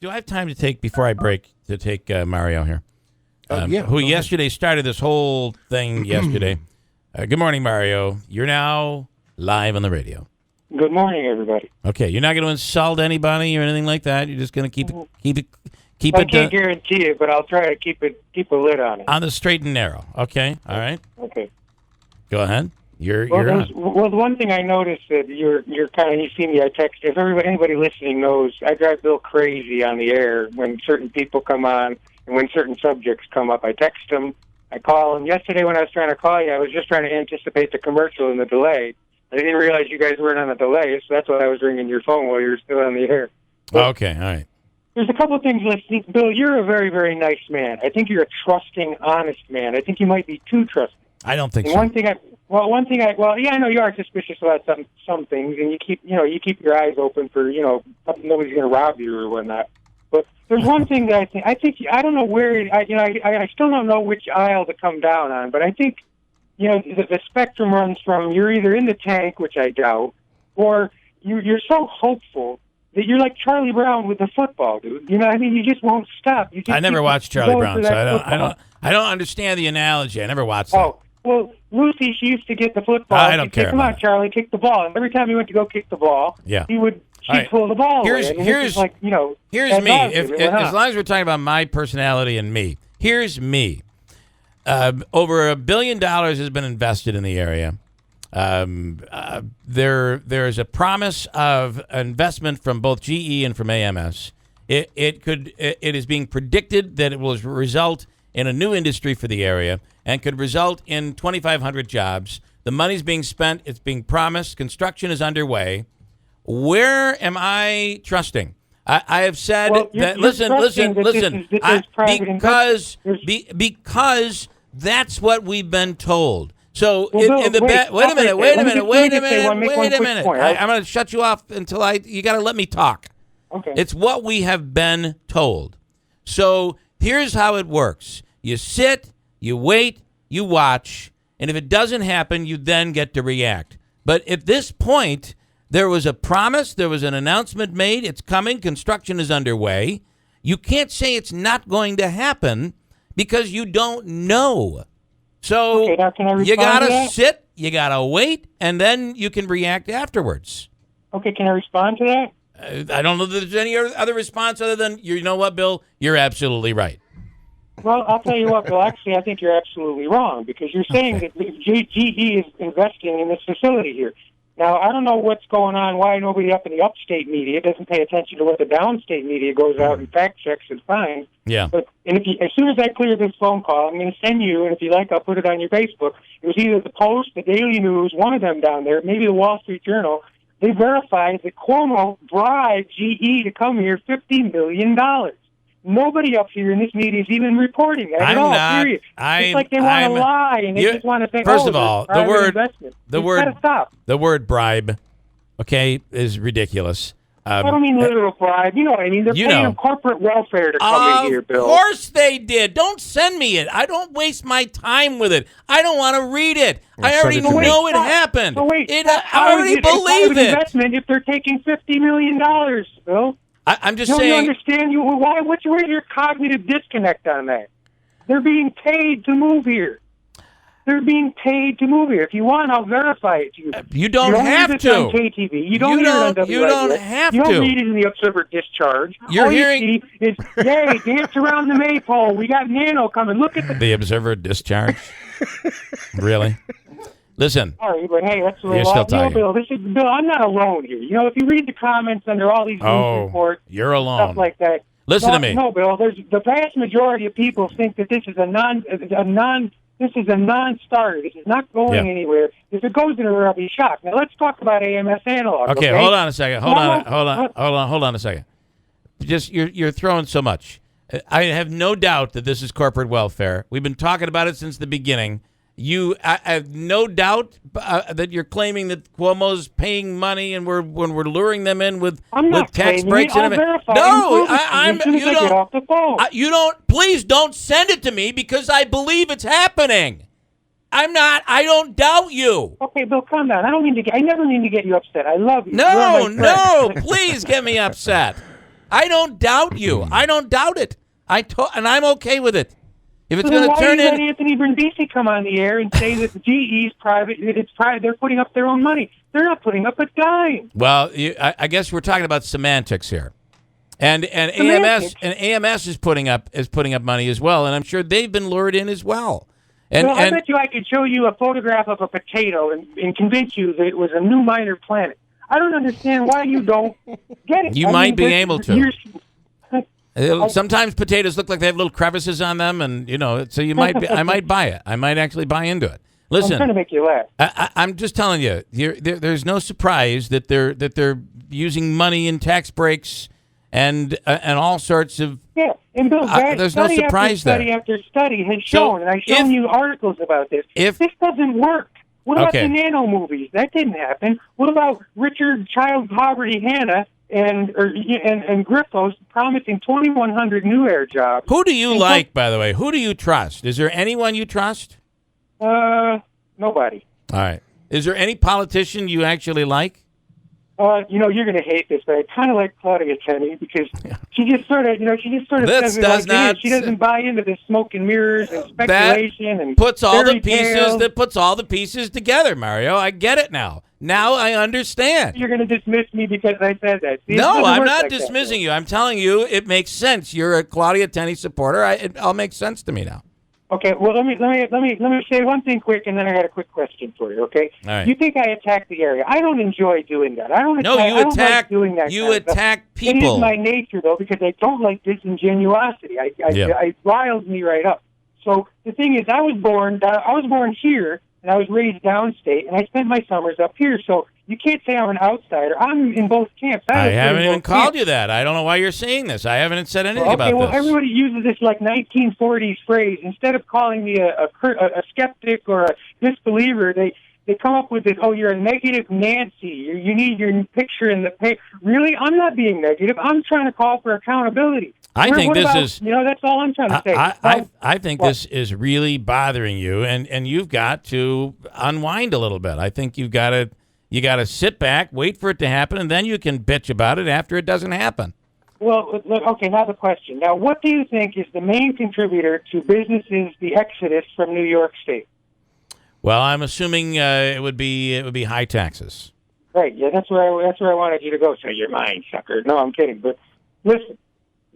Do I have time to take, before I break, to take Mario here? Yeah. Who yesterday started this whole thing yesterday. Good morning, Mario. You're now live on the radio. Good morning, everybody. Okay, you're not going to insult anybody or anything like that. You're just going to keep it. I can't guarantee it, but I'll try to keep a lid on it. On the straight and narrow. Okay, all right. Okay. Go ahead. You're well, on. Well, the one thing I noticed that you're kind of, you see me, I text, if anybody listening knows, I drive Bill crazy on the air when certain people come on and when certain subjects come up. I text them, I call them. Yesterday when I was trying to call you, I was just trying to anticipate the commercial and the delay. I didn't realize you guys weren't on a delay, so that's why I was ringing your phone while you were still on the air. But okay, all right. there's a couple of things listening. Bill, you're a very, very nice man. I think you're a trusting, honest man. I think you might be too trusting. I don't think and so. I know you are suspicious about some things, and you keep your eyes open for, nobody's going to rob you or whatnot. But there's one thing that I don't know where, I still don't know which aisle to come down on, but I think, the spectrum runs from you're either in the tank, which I doubt, or you're so hopeful that you're like Charlie Brown with the football, dude. You just won't stop. I never watched Charlie Brown, so I don't understand the analogy. I never watched that. Oh, well, Lucy, she used to get the football. I don't care. Come on, Charlie, kick the ball. And every time he went to go kick the ball, she'd pull the ball away. Here's me. As long as we're talking about my personality and me, here's me. Over $1 billion has been invested in the area. There is a promise of investment from both GE and from AMS. It is being predicted that it will result in a new industry for the area and could result in 2,500 jobs. The money's being spent. It's being promised. Construction is underway. Where am I trusting? I have said that. Listen. Because that's what we've been told. So wait a minute. I'm going to shut you off until you got to let me talk. Okay. It's what we have been told. So here's how it works. You sit, you wait, you watch, and if it doesn't happen, you then get to react. But at this point, there was a promise, there was an announcement made, it's coming, construction is underway. You can't say it's not going to happen because you don't know. So you got to sit, you got to wait, and then you can react afterwards. Okay, can I respond to that? I don't know that there's any other response other than, you know what, Bill? You're absolutely right. Well, I'll tell you what, Bill. Actually, I think you're absolutely wrong because you're saying that GE is investing in this facility here. Now, I don't know what's going on, why nobody up in the upstate media doesn't pay attention to what the downstate media goes out and fact checks and finds. Yeah. But as soon as I clear this phone call, I'm going to send you, and if you like, I'll put it on your Facebook. It was either the Post, the Daily News, one of them down there, maybe the Wall Street Journal. They verified that Cuomo bribed GE to come here $50 million. Nobody up here in this media is even reporting that at all, period. It's like they want to lie, and they just want to think, first of all, the word bribe, okay, is ridiculous. I don't mean literal bribe. You know what I mean? They're paying them corporate welfare to come in here, Bill. Of course they did. Don't send me it. I don't waste my time with it. I don't want to read it. I already know it happened. I already believe it. Investment if they're taking $50 million, Bill. I'm just saying. Don't you understand? Where's your cognitive disconnect on that? They're being paid to move here. They're being paid to move here. If you want, I'll verify it to you. You don't have to. On KTV. You don't hear it on WIBX. You don't have to. You don't read it in the Observer Discharge. You're hearing. You see is, yay, dance around the maypole. We got Nano coming. Look at the Observer Discharge. Really? Listen. Sorry, but hey, that's you're still talking. Bill, Bill, I'm not alone here. If you read the comments under all these news reports, you're alone. Stuff like that. Listen to me. No, Bill. The vast majority of people think that this is a non-starter. This is not going anywhere. If it goes anywhere, I'll be shocked. Now let's talk about AMS analog. Okay, hold on a second. Hold on a second. Just you're throwing so much. I have no doubt that this is corporate welfare. We've been talking about it since the beginning. I have no doubt that you're claiming that Cuomo's paying money and we're luring them in with tax breaks and everything. No, you don't. Please don't send it to me because I believe it's happening. I don't doubt you. Okay, Bill, calm down. I never mean to get you upset. I love you. No, please get me upset. I don't doubt you. I don't doubt it. And I'm okay with it. If it's So then going to why turn do you let in, Anthony Brindisi come on the air and say that GE's private? It's private. They're putting up their own money. They're not putting up a dime. well, I guess we're talking about semantics here, and Semantics? AMS is putting up money as well, and I'm sure they've been lured in as well. And Well, I bet you I could show you a photograph of a potato and convince you that it was a new minor planet. I don't understand why you don't get it. You might be able to. You're- Sometimes potatoes look like they have little crevices on them, and so I might buy it. I might actually buy into it. I'm trying Listen, to make you laugh. I'm just telling you, there's no surprise that they're using money in tax breaks and all sorts of. Yeah, and Bill, there's no surprise study there. after study has So shown, and I've shown you articles about this. if- This doesn't work. What about Okay. the Nano movies? That didn't happen. What about Richard Child Poverty Hannah and Griffiths promising 2,100 new air jobs? Who do you like, by the way? Who do you trust? Is there anyone you trust? Nobody. All right. Is there any politician you actually like? You're going to hate this, but I kind of like Claudia Tenney because she just sort of, This says it does like it is. not- She doesn't buy into this smoke and mirrors and speculation and puts all the fairy pieces tales. that puts all the pieces together, Mario. I get it now. Now I understand. You're going to dismiss me because I said that. See, it No, doesn't I'm work not like that. dismissing you. I'm telling you it makes sense. You're a Claudia Tenney supporter. It all makes sense to me now. Okay, well let me say one thing quick, and then I got a quick question for you. Okay, All right. You think I attack the area? I don't enjoy doing that. I don't. No, attack, you I don't attack. Like doing that. You kind of stuff. attack It people. is my nature, though, because I don't like disingenuosity. It riles me right up. So the thing is, I was born here, and I was raised downstate, and I spent my summers up here. So you can't say I'm an outsider. I'm in both camps. I haven't even called you that. I don't know why you're saying this. I haven't said anything about well, this. everybody uses this like 1940s phrase. Instead of calling me a skeptic or a disbeliever, they come up with this, oh, you're a negative Nancy. You need your picture in the paper. Really? I'm not being negative. I'm trying to call for accountability. I think this is. That's all I'm trying to say. I think this is really bothering you, and you've got to unwind a little bit. I think you got to sit back, wait for it to happen, and then you can bitch about it after it doesn't happen. Well, okay, now the question. Now, what do you think is the main contributor to businesses, the exodus from New York State? Well, I'm assuming it would be high taxes. Right, yeah, that's where I wanted you to go. So you're mine, sucker. No, I'm kidding. But listen,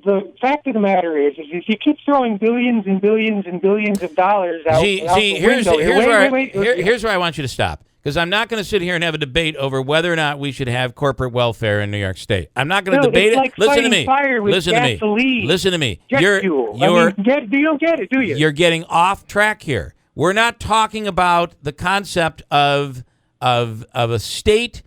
the fact of the matter is if you keep throwing billions and billions and billions of dollars out, here's where I want you to stop. Because I'm not going to sit here and have a debate over whether or not we should have corporate welfare in New York State. I'm not going to debate it. Like Listen to me. Listen to me. Jet fuel. You don't get it, do you? You're getting off track here. We're not talking about the concept of a state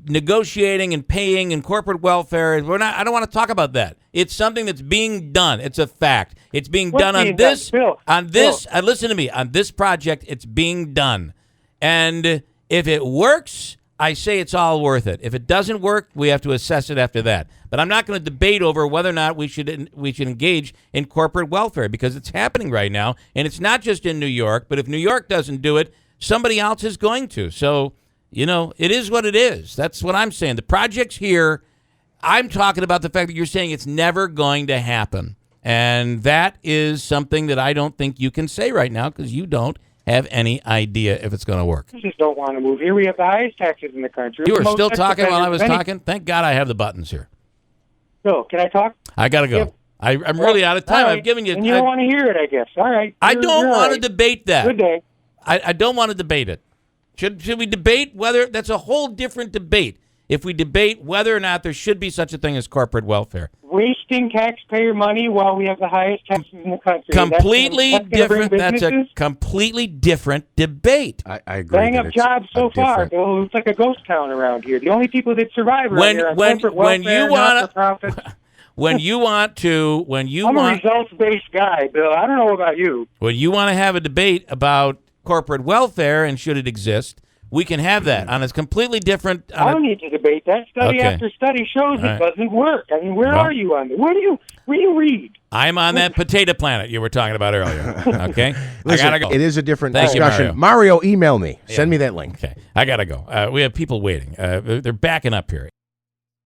negotiating and paying and corporate welfare. I don't want to talk about that. It's something that's being done. It's a fact. It's being done on this. Listen to me. On this project, it's being done. And if it works, I say it's all worth it. If it doesn't work, we have to assess it after that. But I'm not going to debate over whether or not we should engage in corporate welfare because it's happening right now, and it's not just in New York. But if New York doesn't do it, somebody else is going to. So, it is what it is. That's what I'm saying. The project's here. I'm talking about the fact that you're saying it's never going to happen, and that is something that I don't think you can say right now because you don't have any idea if it's going to work. I just don't want to move here. We have the highest taxes in the country. You were still talking while I was talking? Thank God I have the buttons here. Bill, can I talk? I got to go. Yep. I'm really out of time. Right. I've given you... And you don't want to hear it, I guess. All right. I don't want to debate that. Good day. I don't want to debate it. Should we debate whether... That's a whole different debate. If we debate whether or not there should be such a thing as corporate welfare. Wasting taxpayer money while we have the highest taxes in the country. Completely different. That's a completely different debate. I agree. Bang up jobs so far. Bill. It's like a ghost town around here. The only people that survive around here are corporate welfare, not-for-profit. I'm a results-based guy, Bill. I don't know about you. When you want to have a debate about corporate welfare and should it exist, we can have that on a completely different... I don't need to debate that. Study after study shows it doesn't work. I mean, where are you on it? Where do you read? I'm on that potato planet you were talking about earlier. Okay? Listen, I gotta go. It is a different Thank discussion. You, Mario, email me. Send me that link. Okay. I got to go. We have people waiting. They're backing up here.